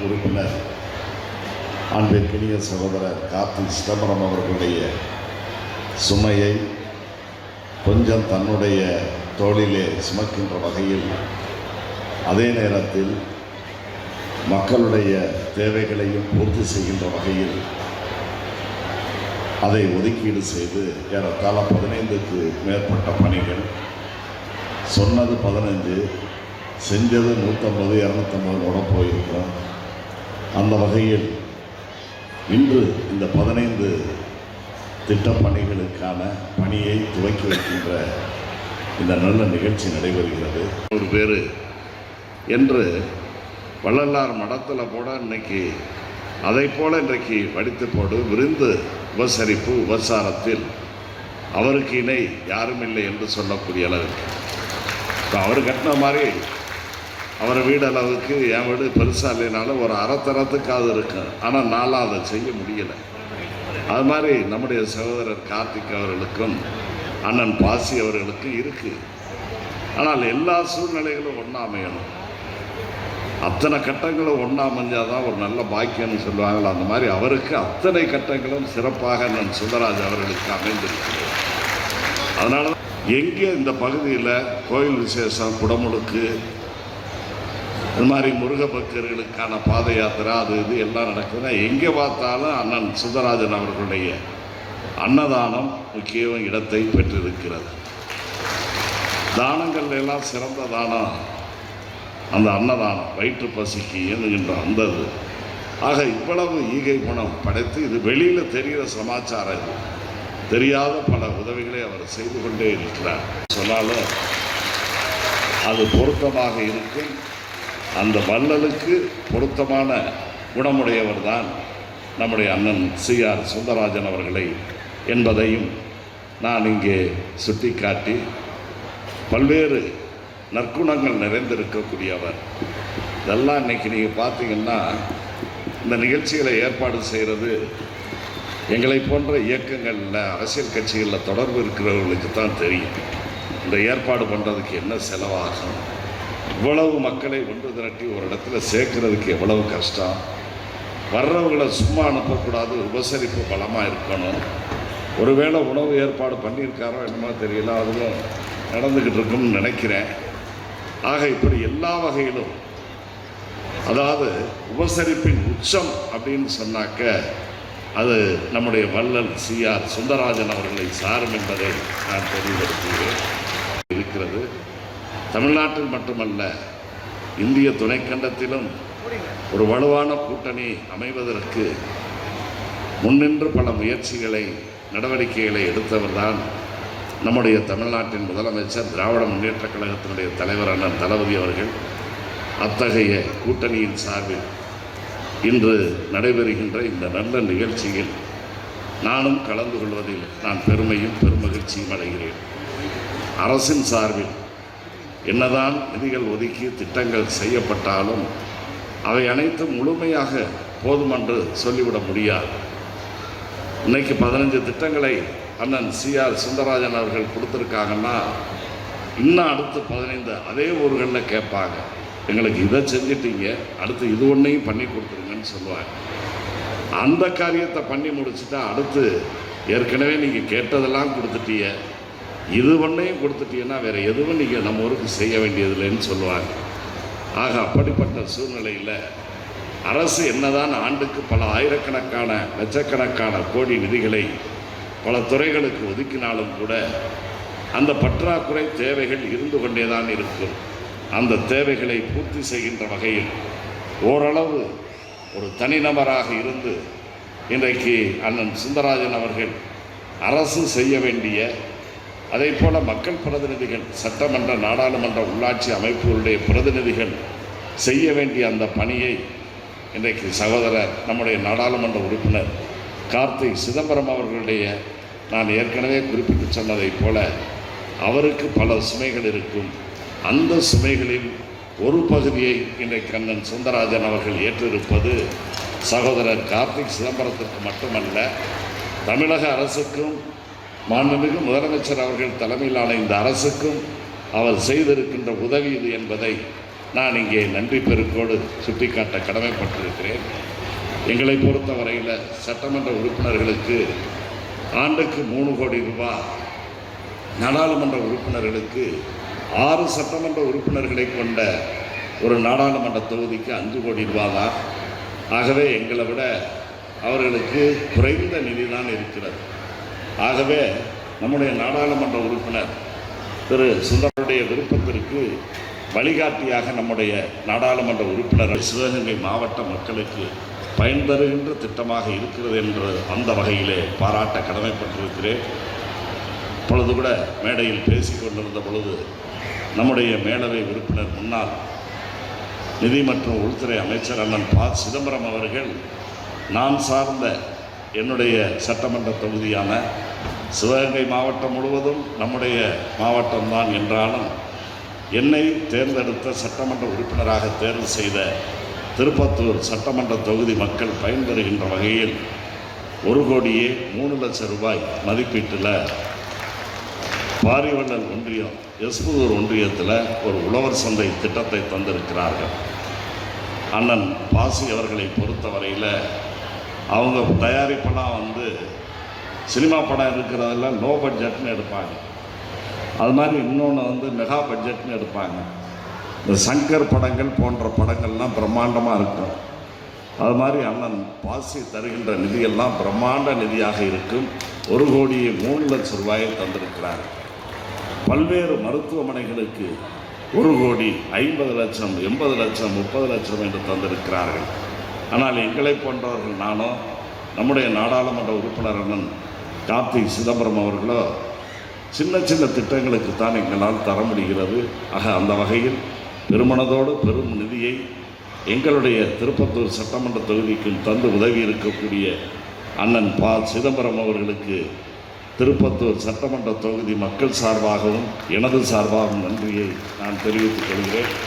உறுப்பினர் அன்பிற்கினிய சகோதரர் கார்த்திக் சிதம்பரம் அவர்களுடைய சுமையை கொஞ்சம் தன்னுடைய தோளிலே சுமக்கின்ற வகையில், அதே நேரத்தில் மக்களுடைய தேவைகளையும் பூர்த்தி செய்கின்ற வகையில் அதை ஒதுக்கீடு செய்து ஏறத்தாழ 15க்கு மேற்பட்ட பணிகள், சொன்னது 15, செஞ்சது 150, 250 போயிருக்கிறோம். அந்த வகையில் இன்று இந்த 15 திட்டப்பணிகளுக்கான பணியை துவக்கி வைக்கின்ற இந்த நல்ல நிகழ்ச்சி நடைபெறுகிறது. ஒரு பேர் என்று வள்ளலார் மடத்தில் போட இன்னைக்கு அதை போல இன்றைக்கு வடித்து போடு விருந்து உபசரிப்பு உபசாரத்தில் அவருக்கு இணை யாரும் இல்லை என்று சொல்லக்கூடிய அளவுக்கு இப்போ அவர் கட்டின மாதிரி அவர் வீடு அளவுக்கு என் வீடு பெருசாக இல்லைனாலும் ஒரு அறத்தரத்துக்காவது இருக்கும். ஆனால் நாளாக அதை செய்ய முடியலை. அது மாதிரி நம்முடைய சகோதரர் கார்த்திக் அவர்களுக்கும் அண்ணன் பாசி அவர்களுக்கும் இருக்குது. ஆனால் எல்லா சூழ்நிலைகளும் ஒன்றா அமையணும். அத்தனை கட்டங்களும் ஒன்றா அமைஞ்சாதான் ஒரு நல்ல பாக்கியம்னு சொல்லுவாங்களோ அந்த மாதிரி அவருக்கு அத்தனை கட்டங்களும் சிறப்பாக அண்ணன் சுந்தரராஜ் அவர்களுக்கு அமைந்திருக்கிறது. அதனால எங்கே இந்த பகுதியில் கோயில் விசேஷம், குடமுழுக்கு, இது மாதிரி முருக பக்தர்களுக்கான பாத யாத்திரை அது இது எல்லாம் நடக்குதுன்னா எங்கே பார்த்தாலும் அண்ணன் சுந்தரராஜன் அவர்களுடைய அன்னதானம் முக்கிய இடத்தை பெற்றிருக்கிறது. தானங்கள் எல்லாம் சிறந்த தானம் அந்த அன்னதானம், வயிற்று பசிக்கு என்கின்ற அந்த இது. ஆக இவ்வளவு ஈகை குணம் படைத்து இது வெளியில் தெரிகிற சமாச்சாரம், இது தெரியாத பல உதவிகளை அவர் செய்து கொண்டே இருக்கிறார். சொன்னாலும் அது பொருத்தமாக இருக்கும். அந்த வள்ளலுக்கு பொருத்தமான குணமுடையவர் தான் நம்முடைய அண்ணன் CR சுந்தரராஜன் அவர்களை என்பதையும் நான் இங்கே சுட்டிக்காட்டி, பல்வேறு நற்குணங்கள் நிறைந்திருக்கக்கூடியவர். இதெல்லாம் இன்றைக்கி நீங்கள் பார்த்தீங்கன்னா இந்த நிகழ்ச்சிகளை ஏற்பாடு செய்கிறது எங்களை போன்ற இயக்கங்களில், அரசியல் கட்சிகளில் தொடர்பு இருக்கிறவர்களுக்கு தான் தெரியும். இந்த ஏற்பாடு பண்ணுறதுக்கு என்ன செலவாகும், இவ்வளவு மக்களை ஒன்று திரட்டி ஒரு இடத்துல சேர்க்கறதுக்கு எவ்வளவு கஷ்டம், வர்றவங்களை சும்மா அனுப்பக்கூடாது, உபசரிப்பு பலமாக இருக்கணும். ஒருவேளை உணவு ஏற்பாடு பண்ணியிருக்காரோ என்னமோ தெரியல, அதுவும் நடந்துக்கிட்டு இருக்குன்னு நினைக்கிறேன். ஆக இப்படி எல்லா வகையிலும், அதாவது உபசரிப்பின் உச்சம் அப்படின்னு சொன்னாக்க அது நம்முடைய வள்ளல் CR சுந்தரராஜன் அவர்களை சாரும் என்பதை நான் தெளிவுபடுத்துகிறேன். இருக்கிறது தமிழ்நாட்டில் மட்டுமல்ல, இந்திய துணைக்கண்டத்திலும் ஒரு வலுவான கூட்டணி அமைவதற்கு முன்னின்று பல முயற்சிகளை, நடவடிக்கைகளை எடுத்தவர்தான் நம்முடைய தமிழ்நாட்டின் முதலமைச்சர், திராவிட முன்னேற்றக் கழகத்தினுடைய தலைவர் அண்ணன் தளபதி அவர்கள். அத்தகைய கூட்டணியின் சார்பில் இன்று நடைபெறுகின்ற இந்த நல்ல நிகழ்ச்சியில் நானும் கலந்து கொள்வதில் நான் பெருமையும் பெருமகிழ்ச்சியும் அடைகிறேன். அரசின் சார்பில் என்னதான் நிதிகள் ஒதுக்கி திட்டங்கள் செய்யப்பட்டாலும் அவை அனைத்தும் முழுமையாக போதுமென்று சொல்லிவிட முடியாது. இன்னைக்கு 15 திட்டங்களை அண்ணன் CR சுந்தரராஜன் அவர்கள் கொடுத்துருக்காங்கன்னா, இன்னும் அடுத்து 15 அதே ஊர்களில் கேட்பாங்க, எங்களுக்கு இதை செஞ்சிட்டீங்க, அடுத்து இது ஒன்றையும் பண்ணி கொடுத்துருங்கன்னு சொல்லுவாங்க. அந்த காரியத்தை பண்ணி முடிச்சுட்டா அடுத்து ஏற்கனவே நீங்கள் கேட்டதெல்லாம் கொடுத்துட்டீங்க, இது ஒன்றையும் கொடுத்துட்டீங்கன்னா வேறு எதுவும் நீங்கள் நம்ம ஊருக்கு செய்ய வேண்டியதில்லைன்னு சொல்லுவாங்க. ஆக அப்படிப்பட்ட சூழ்நிலையில் அரசு என்னதான் ஆண்டுக்கு பல ஆயிரக்கணக்கான லட்சக்கணக்கான கோடி நிதிகளை பல துறைகளுக்கு ஒதுக்கினாலும் கூட அந்த பற்றாக்குறை தேவைகள் இருந்து கொண்டே தான் இருக்கும். அந்த தேவைகளை பூர்த்தி செய்கின்ற வகையில் ஓரளவு ஒரு தனிநபராக இருந்து இன்றைக்கு அண்ணன் சுந்தரராஜன் அவர்கள் அரசு செய்ய வேண்டிய, அதே போல் மக்கள் பிரதிநிதிகள், சட்டமன்ற, நாடாளுமன்ற, உள்ளாட்சி அமைப்புகளுடைய பிரதிநிதிகள் செய்ய வேண்டிய அந்த பணியை இன்றைக்கு சகோதரர் நம்முடைய நாடாளுமன்ற உறுப்பினர் கார்த்திக் சிதம்பரம் அவர்களுடைய, நான் ஏற்கனவே குறிப்பிட்டு சொன்னதைப் போல அவருக்கு பல சுமைகள் இருக்கும். அந்த சுமைகளில் ஒரு பகுதியை இன்றைக்கு அண்ணன் சுந்தரராஜன் அவர்கள் ஏற்றிருப்பது சகோதரர் கார்த்திக் சிதம்பரத்திற்கு மட்டுமல்ல, தமிழக அரசுக்கும் மாண்புமிகு முதலமைச்சர் அவர்கள் தலைமையிலான இந்த அரசுக்கும் அவர் செய்திருக்கின்ற உதவி இது என்பதை நான் இங்கே நன்றி பெருக்கோடு சுட்டிக்காட்ட கடமைப்பட்டிருக்கிறேன். எங்களை பொறுத்தவரையில் சட்டமன்ற உறுப்பினர்களுக்கு ஆண்டுக்கு 3 கோடி ரூபாய், நாடாளுமன்ற உறுப்பினர்களுக்கு 6 சட்டமன்ற உறுப்பினர்களை கொண்ட ஒரு நாடாளுமன்ற தொகுதிக்கு 5 கோடி ரூபாய் தான். ஆகவே எங்களை விட அவர்களுக்கு குறைந்த நிதி தான் இருக்கிறது. ஆகவே நம்முடைய நாடாளுமன்ற உறுப்பினர் திரு சுந்தரனுடைய விருப்பத்திற்கு வழிகாட்டியாக நம்முடைய நாடாளுமன்ற உறுப்பினர் சிவகங்கை மாவட்ட மக்களுக்கு பயன் தருகின்ற திட்டமாக இருக்கிறது என்று அந்த வகையிலே பாராட்ட கடமைப்பட்டிருக்கிறேன். இப்பொழுது கூட மேடையில் பேசிக்கொண்டிருந்த பொழுது நம்முடைய மேலவை உறுப்பினர் முன்னாள் நிதி மற்றும் உள்துறை அமைச்சர் அண்ணன் ப. சிதம்பரம் அவர்கள் நான் சார்ந்த என்னுடைய சட்டமன்ற தொகுதியான சிவகங்கை மாவட்டம் முழுவதும் நம்முடைய மாவட்டம்தான் என்றாலும் என்னை தேர்ந்தெடுத்த சட்டமன்ற உறுப்பினராக தேர்வு செய்த திருப்பத்தூர் சட்டமன்ற தொகுதி மக்கள் பயன்பெறுகின்ற வகையில் 1,03,00,000 ரூபாய் மதிப்பீட்டில் பாரிவள்ளல் ஒன்றியம் எஸ்புதூர் ஒன்றியத்தில் ஒரு உழவர் சந்தை திட்டத்தை தந்திருக்கிறார்கள். அண்ணன் பாசி அவர்களை பொறுத்தவரையில் அவங்க தயாரிப்பெல்லாம் சினிமா படம் இருக்கிறதெல்லாம் லோ பட்ஜெட்னு எடுப்பாங்க. அது மாதிரி இன்னொன்று மெகா பட்ஜெட்னு எடுப்பாங்க. இந்த சங்கர் படங்கள் போன்ற படங்கள்லாம் பிரம்மாண்டமாக இருக்கும். அது மாதிரி அண்ணன் பாசி தருகின்ற நிதியெல்லாம் பிரம்மாண்ட நிதியாக இருக்கும். 1,03,00,000 ரூபாயை தந்திருக்கிறார். பல்வேறு மருத்துவமனைகளுக்கு 1 கோடி, 50 லட்சம், 80 லட்சம், 30 லட்சம் என்று தந்திருக்கிறார்கள். ஆனால் எங்களை போன்றவர்கள், நானோ நம்முடைய நாடாளுமன்ற உறுப்பினர் அண்ணன் கார்த்திக் சிதம்பரம் அவர்களோ சின்ன சின்ன திட்டங்களுக்குத்தான் எங்களால் தர முடிகிறது. ஆக அந்த வகையில் பெருமனதோடு பெரும் நிதியை எங்களுடைய திருப்பத்தூர் சட்டமன்ற தொகுதிக்கும் தந்து உதவி இருக்கக்கூடிய அண்ணன் ப. சிதம்பரம் அவர்களுக்கு திருப்பத்தூர் சட்டமன்ற தொகுதி மக்கள் சார்பாகவும் எனது சார்பாகவும் நன்றியை நான் தெரிவித்துக் கொள்கிறேன்.